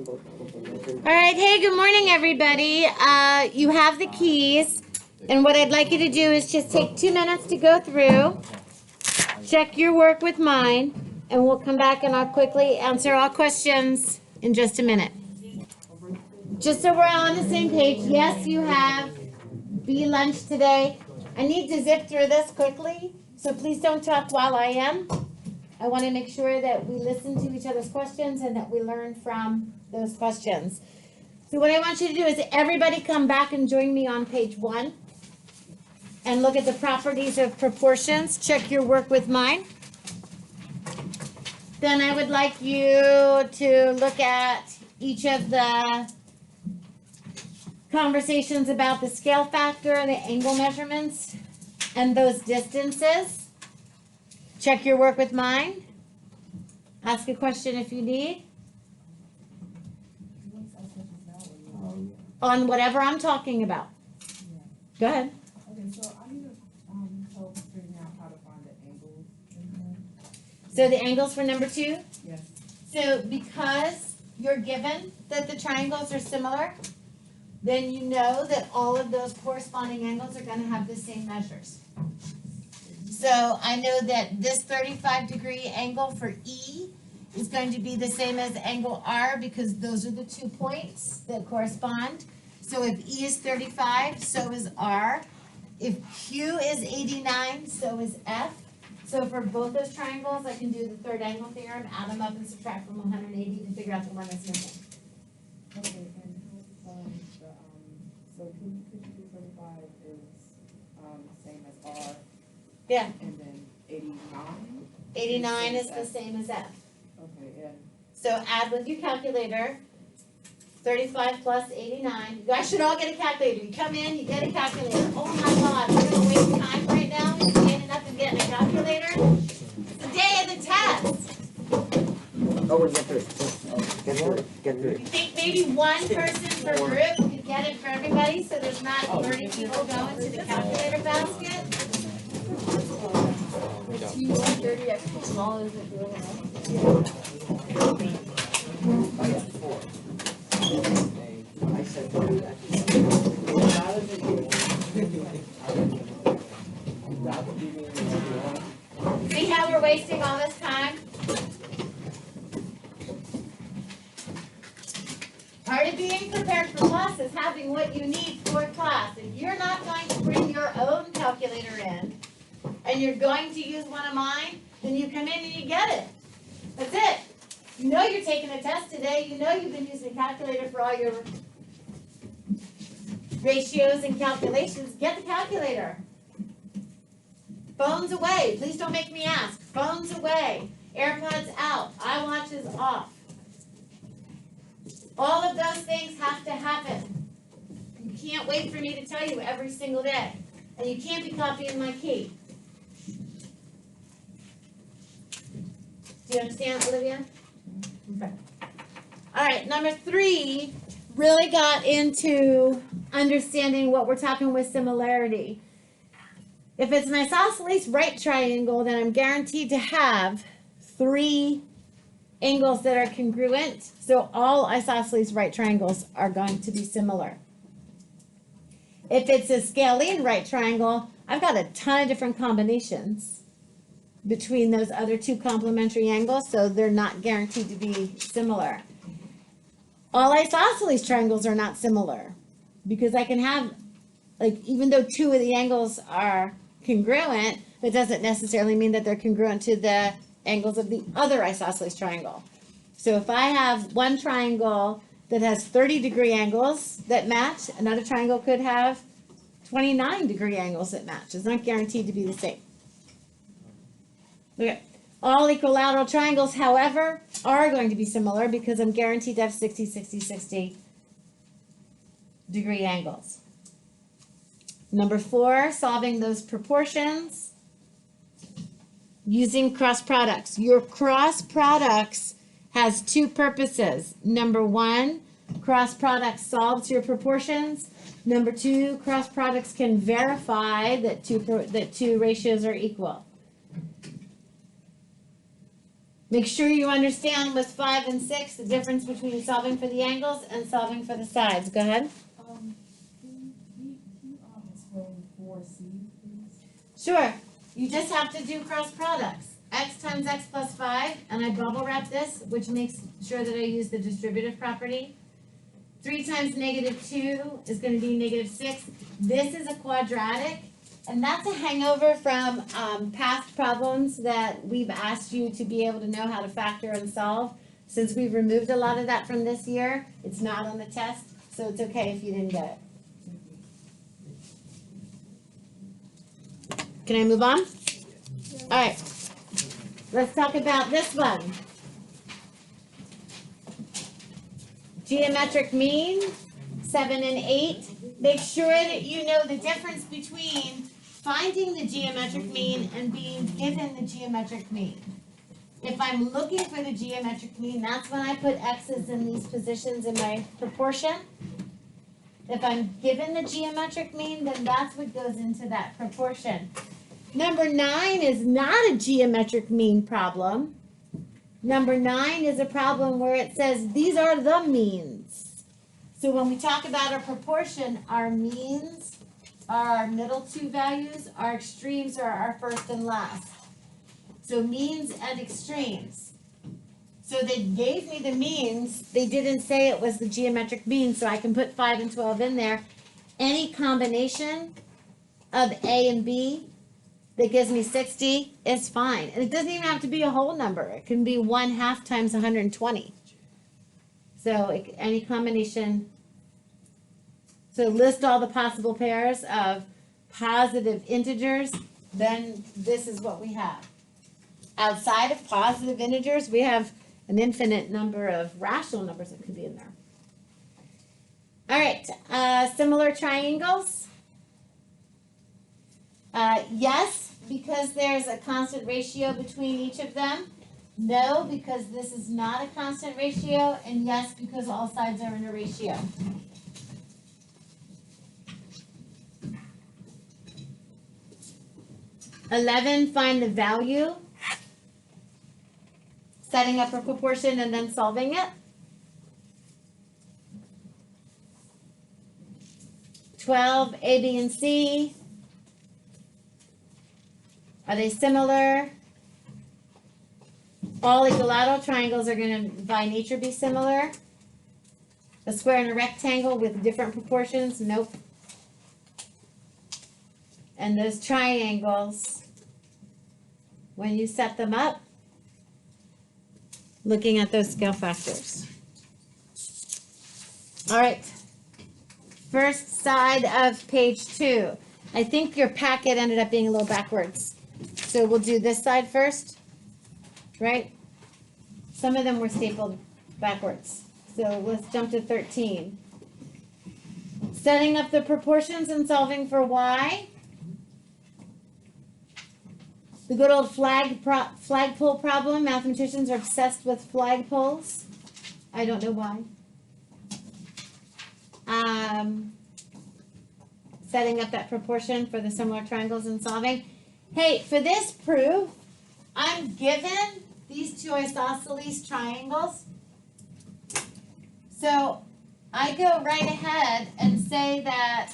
All right, hey, good morning, everybody. You have the keys, and what I'd like you to do is just take 2 minutes to go through, check your work with mine, and we'll come back and I'll quickly answer all questions in just a minute. Just so we're all on the same page, yes, you have B lunch today. I need to zip through this quickly, so please don't talk while I am. I want to make sure that we listen to each other's questions and that we learn from those questions. So what I want you to do is everybody come back and join me on page 1 and look at the properties of proportions. Check your work with mine. Then I would like you to look at each of the conversations about the scale factor, the angle measurements, and those distances. Check your work with mine. Ask a question if you need. On whatever I'm talking about. Go ahead. Okay, so I need help figuring out how to find the angles in here. So the angles for number 2? Yes. So because you're given that the triangles are similar, then you know that all of those corresponding angles are going to have the same measures. So I know that this 35-degree angle for E is going to be the same as angle R because those are the 2 points that correspond. So if E is 35, so is R. If Q is 89, so is F. So for both those triangles, I can do the third angle theorem, add them up and subtract from 180 to figure out the one that's missing. Okay, and so Q 35 is same as R. Yeah. And then 89? 89 is the same as F. Okay, and So add with your calculator, 35 plus 89. You guys should all get a calculator. You come in, you get a calculator. Oh my God, we're going to waste time right now standing up and getting a calculator. It's the day of the test. Oh, we'll get through it. Get through it. Get through You it. think maybe one person per group could get it for everybody so there's not 30 people going to the calculator basket? You want 30 extra small, is it doing enough? I said See how we're wasting all this time? Part of being prepared for class is having what you need for class. If you're not going to bring your own calculator in, and you're going to use one of mine, then you come in and you get it. That's it. You know you're taking a test today. You know you've been using a calculator for all your ratios and calculations. Get the calculator. Phones away. Please don't make me ask. Phones away. AirPods out. iWatches off. All of those things have to happen. You can't wait for me to tell you every single day. And you can't be copying my key. Do you understand, Olivia? Okay. All right, number 3 really got into understanding what we're talking with similarity. If it's an isosceles right triangle, then I'm guaranteed to have 3 angles that are congruent. So all isosceles right triangles are going to be similar. If it's a scalene right triangle, I've got a ton of different combinations between those other 2 complementary angles, so they're not guaranteed to be similar. All isosceles triangles are not similar because I can have, like, even though 2 of the angles are congruent, that doesn't necessarily mean that they're congruent to the angles of the other isosceles triangle. So if I have one triangle that has 30-degree angles that match, another triangle could have 29-degree angles that match. It's not guaranteed to be the same. Okay. All equilateral triangles, however, are going to be similar because I'm guaranteed to have 60, 60, 60 degree angles. Number 4, solving those proportions using cross products. Your cross products has 2 purposes. Number 1, cross product solves your proportions. Number 2, cross products can verify that two ratios are equal. Make sure you understand with 5 and 6, the difference between solving for the angles and solving for the sides. Go ahead. Can you explain 4C, please? Sure. You just have to do cross products. X times x plus 5, and I bubble wrap this, which makes sure that I use the distributive property. 3 times -2 is going to be -6. This is a quadratic, and that's a hangover from past problems that we've asked you to be able to know how to factor and solve. Since we've removed a lot of that from this year, it's not on the test, so it's okay if you didn't get it. Can I move on? All right. Let's talk about this one. Geometric mean, 7 and 8. Make sure that you know the difference between finding the geometric mean and being given the geometric mean. If I'm looking for the geometric mean, that's when I put x's in these positions in my proportion. If I'm given the geometric mean, then that's what goes into that proportion. Number 9 is not a geometric mean problem. Number 9 is a problem where it says these are the means. So when we talk about a proportion, our means are our middle two values, our extremes are our first and last. So means and extremes. So they gave me the means, they didn't say it was the geometric mean, so I can put 5 and 12 in there. Any combination of A and B that gives me 60 is fine. And it doesn't even have to be a whole number. It can be 1/2 times 120. So any combination. So list all the possible pairs of positive integers, then this is what we have. Outside of positive integers, we have an infinite number of rational numbers that could be in there. All right, similar triangles. Yes, because there's a constant ratio between each of them. No, because this is not a constant ratio. And yes, because all sides are in a ratio. $11, find the value. Setting up a proportion and then solving it. 12, A, B, and C. Are they similar? All equilateral triangles are going to, by nature, be similar. A square and a rectangle with different proportions? Nope. And those triangles, when you set them up, looking at those scale factors. All right. First side of page 2. I think your packet ended up being a little backwards. So we'll do this side first, right? Some of them were stapled backwards. So let's jump to 13. Setting up the proportions and solving for y. The good old flagpole problem. Mathematicians are obsessed with flagpoles. I don't know why. Setting up that proportion for the similar triangles and solving. Hey, for this proof, I'm given these two isosceles triangles. So I go right ahead and say that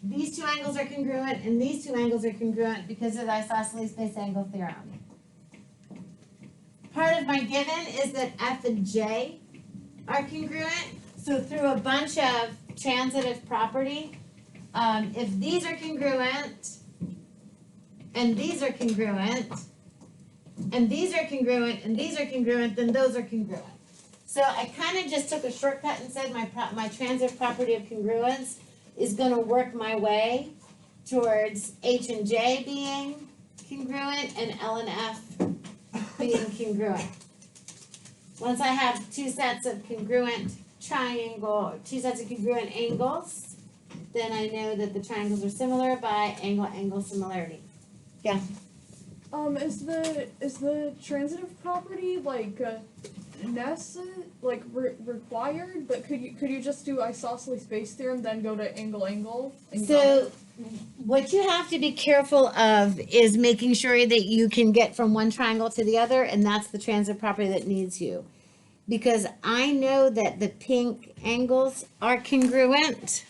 these two angles are congruent and these two angles are congruent because of the isosceles base angle theorem. Part of my given is that F and J are congruent. So through a bunch of transitive property, if these are congruent, and these are congruent, and these are congruent, and these are congruent, then those are congruent. So I kind of just took a shortcut and said my transitive property of congruence is going to work my way towards H and J being congruent and L and F being congruent. Once I have two sets of congruent angles, then I know that the triangles are similar by angle-angle similarity. Yeah. Is the transitive property like required? But could you just do isosceles base theorem then go to angle-angle? So What you have to be careful of is making sure that you can get from one triangle to the other, and that's the transit property that needs you. Because I know that the pink angles are congruent,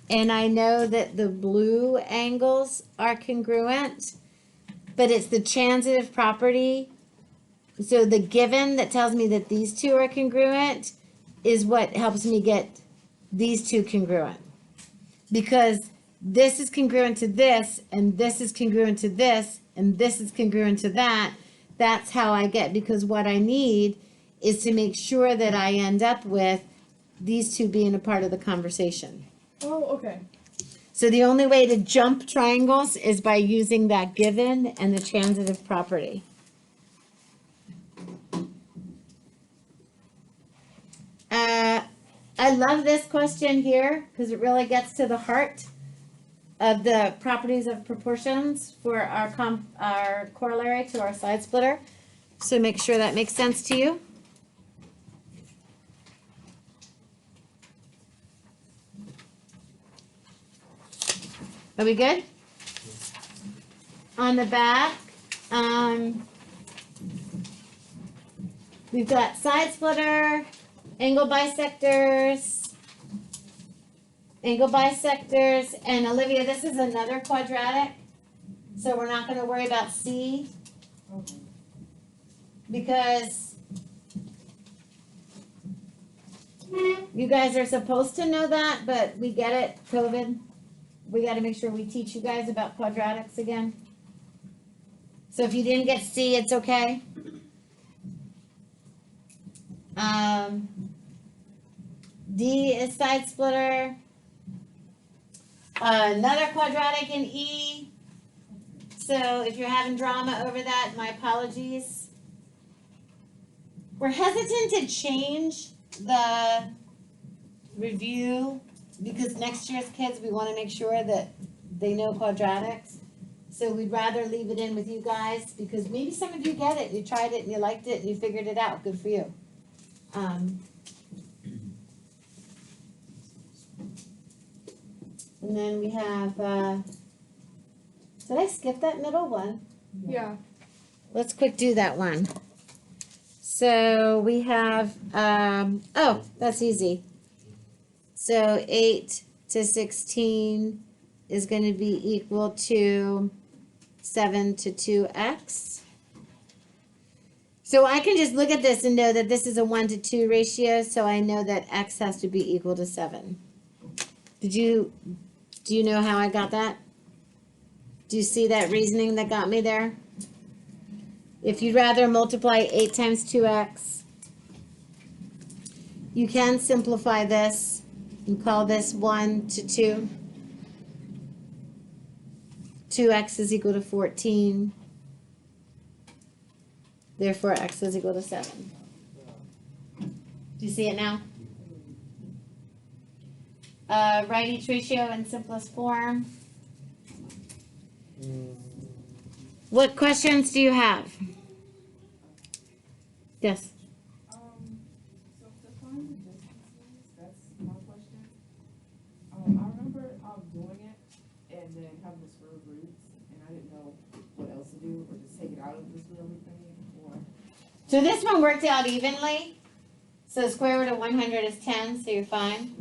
and I know that the blue angles are congruent, but it's the transitive property. So the given that tells me that these two are congruent is what helps me get these two congruent. Because this is congruent to this, and this is congruent to this, and this is congruent to that. That's how I get, because what I need is to make sure that I end up with these two being a part of the conversation. Oh, okay. So the only way to jump triangles is by using that given and the transitive property. I love this question here because it really gets to the heart of the properties of proportions for our corollary to our side splitter. So make sure that makes sense to you. Are we good? On the back, we've got side splitter, angle bisectors, and Olivia, this is another quadratic, so we're not gonna worry about C, Okay. because you guys are supposed to know that, but we get it, COVID. We gotta make sure we teach you guys about quadratics again. So if you didn't get C, it's okay. D is side splitter. Another quadratic in E. So if you're having drama over that, my apologies. We're hesitant to change the review because next year's kids, we want to make sure that they know quadratics. So we'd rather leave it in with you guys because maybe some of you get it. You tried it and you liked it and you figured it out. Good for you. And then we have, did I skip that middle one? Yeah. Let's quick do that one. So we have, oh, that's easy. So 8 to 16 is going to be equal to 7 to 2x. So I can just look at this and know that this is a 1 to 2 ratio, so I know that x has to be equal to 7. Do you know how I got that? Do you see that reasoning that got me there? If you'd rather multiply 8 times 2x, you can simplify this and call this 1 to 2. 2x is equal to 14. Therefore, x is equal to 7. Do you see it now? Write each ratio in simplest form. What questions do you have? Yes. So to find the distances, that's my question. I remember doing it and then having the square roots, and I didn't know what else to do, or just take it out of the square root thing, or. So this one worked out evenly. So square root of 100 is 10, so you're fine.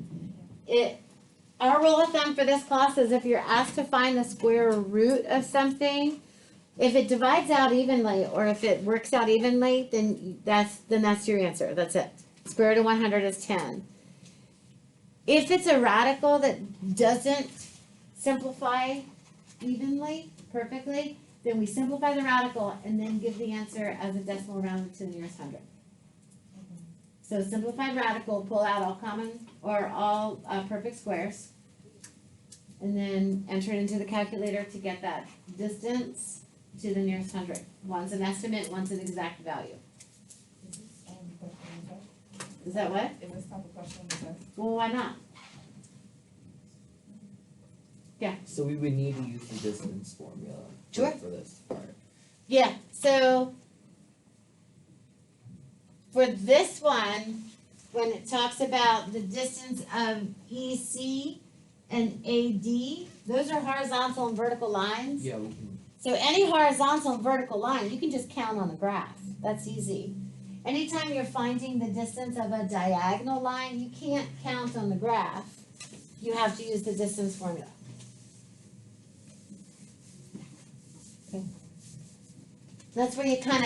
Our rule of thumb for this class is if you're asked to find the square root of something, if it divides out evenly or if it works out evenly, then that's your answer. That's it. Square root of 100 is 10. If it's a radical that doesn't simplify evenly, perfectly, then we simplify the radical and then give the answer as a decimal rounded to the nearest hundred. So simplified radical, pull out all common or all perfect squares, and then enter it into the calculator to get that distance to the nearest hundred. One's an estimate, one's an exact value. Is that what? Is this type of question the test? Well, why not? So we would need to use the distance formula Sure. for this part. Yeah, so for this one, when it talks about the distance of EC and AD, those are horizontal and vertical lines. Yeah, we can. So any horizontal and vertical line, you can just count on the graph. That's easy. Anytime you're finding the distance of a diagonal line, you can't count on the graph. You have to use the distance formula. Okay. That's where you turn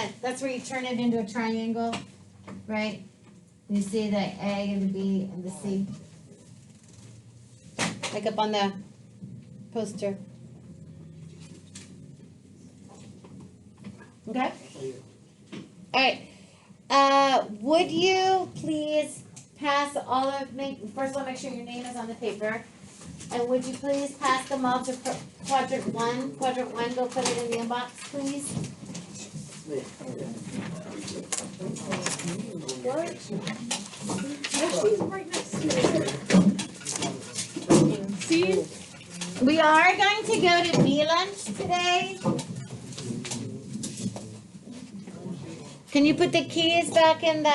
it into a triangle, right? You see the A and the B and the C. Like up on the poster. Okay? Alright. Would you please pass first of all, make sure your name is on the paper. And would you please pass them all to quadrant one? Quadrant one, go put it in the inbox, please. What? She's right next to me. See? We are going to go to bee lunch today. Can you put the keys back in the,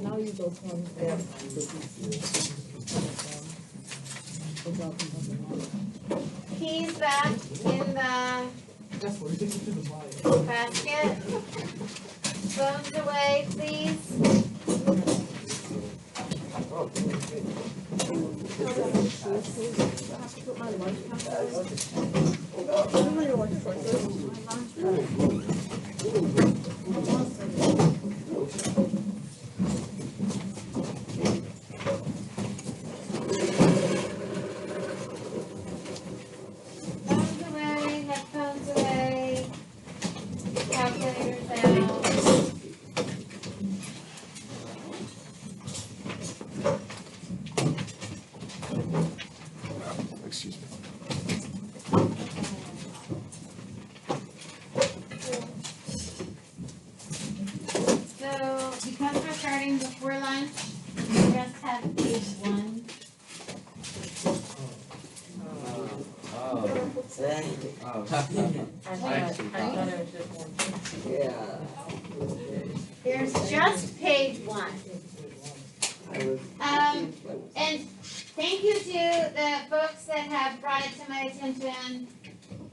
Now you go from there. keys back in the basket? Phones away, please. I have to put my lunch pack away. Give me your lunch choices. Phones away, headphones away, calculators out. Excuse me. So, because we're starting before lunch, we just have page one. Oh. Yeah. There's just page one. And thank you to the folks that have brought it to my attention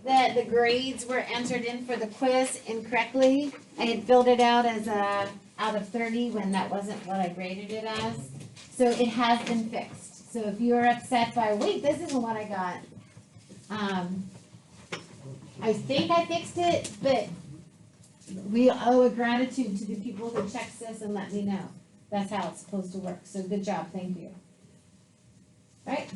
that the grades were entered in for the quiz incorrectly. I had filled it out as a out of 30 when that wasn't what I graded it as. So it has been fixed. So if you're upset by, wait, this isn't what I got. I think I fixed it, but we owe a gratitude to the people who checked this and let me know. That's how it's supposed to work. So good job, thank you. All right,